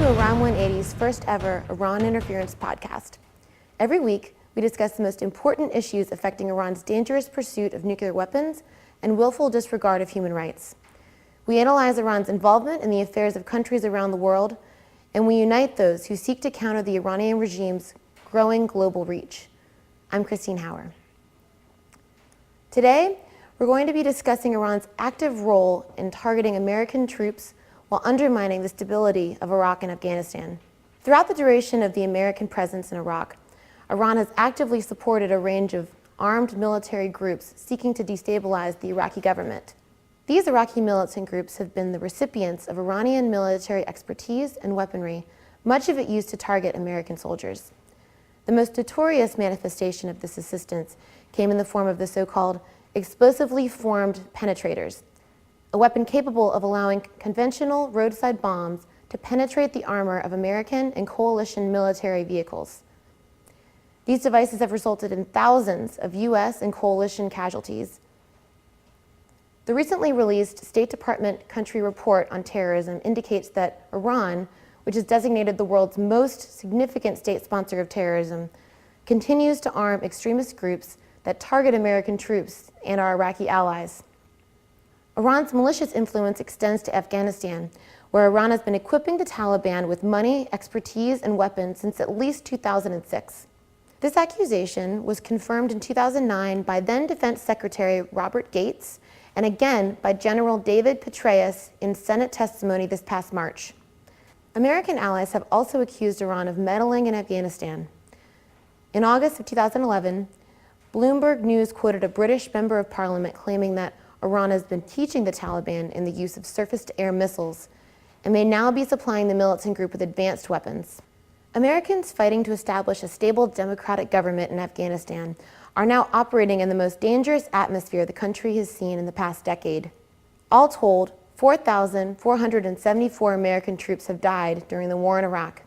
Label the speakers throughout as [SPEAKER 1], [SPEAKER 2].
[SPEAKER 1] Iran 180's first ever Iran Interference podcast. Every week, we discuss the most important issues affecting Iran's dangerous pursuit of nuclear weapons and willful disregard of human rights. We analyze Iran's involvement in the affairs of countries around the world, and we unite those who seek to counter the Iranian regime's growing global reach. I'm Christine Hauer. Today, we're going to be discussing Iran's active role in targeting American troops while undermining the stability of Iraq and Afghanistan. Throughout the duration of the American presence in Iraq, Iran has actively supported a range of armed military groups seeking to destabilize the Iraqi government. These Iraqi militant groups have been the recipients of Iranian military expertise and weaponry, much of it used to target American soldiers. The most notorious manifestation of this assistance came in the form of the so-called explosively formed penetrators, a weapon capable of allowing conventional roadside bombs to penetrate the armor of American and coalition military vehicles. These devices have resulted in thousands of U.S. and coalition casualties. The recently released State Department country report on terrorism indicates that Iran, which is designated the world's most significant state sponsor of terrorism, continues to arm extremist groups that target American troops and our Iraqi allies. Iran's malicious influence extends to Afghanistan, where Iran has been equipping the Taliban with money, expertise, and weapons since at least 2006. This accusation was confirmed in 2009 by then Defense Secretary Robert Gates and again by General David Petraeus in Senate testimony this past March. American allies have also accused Iran of meddling in Afghanistan. In August of 2011, Bloomberg News quoted a British member of parliament claiming that Iran has been teaching the Taliban in the use of surface-to-air missiles and may now be supplying the militant group with advanced weapons. Americans fighting to establish a stable democratic government in Afghanistan are now operating in the most dangerous atmosphere the country has seen in the past decade. All told, 4,474 American troops have died during the war in Iraq,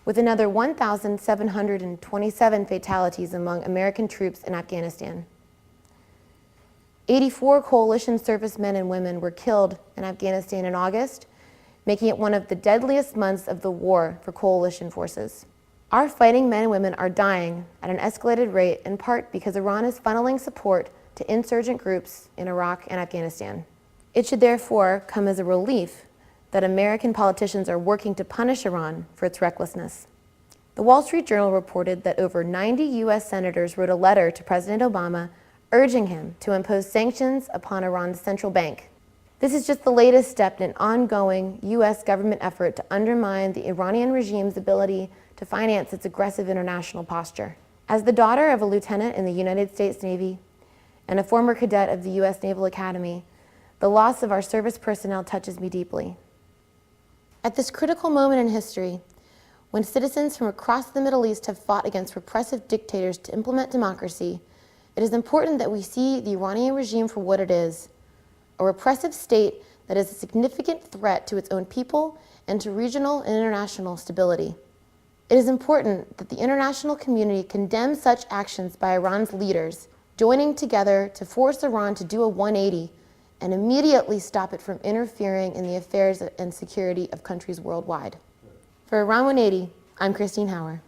[SPEAKER 1] with another 1,727 fatalities among American troops in Afghanistan. 84 coalition servicemen and women were killed in Afghanistan in August, making it one of the deadliest months of the war for coalition forces. Our fighting men and women are dying at an escalated rate in part because Iran is funneling support to insurgent groups in Iraq and Afghanistan. It should therefore come as a relief that American politicians are working to punish Iran for its recklessness. The Wall Street Journal reported that over 90 U.S. senators wrote a letter to President Obama urging him to impose sanctions upon Iran's central bank. This is just the latest step in an ongoing U.S. government effort to undermine the Iranian regime's ability to finance its aggressive international posture. As the daughter of a lieutenant in the United States Navy and a former cadet of the U.S. Naval Academy, the loss of our service personnel touches me deeply. At this critical moment in history, when citizens from across the Middle East have fought against repressive dictators to implement democracy, it is important that we see the Iranian regime for what it is, a repressive state that is a significant threat to its own people and to regional and international stability. It is important that the international community condemn such actions by Iran's leaders, joining together to force Iran to do a 180 and immediately stop it from interfering in the affairs and security of countries worldwide. For Iran 180, I'm Christine Hauer.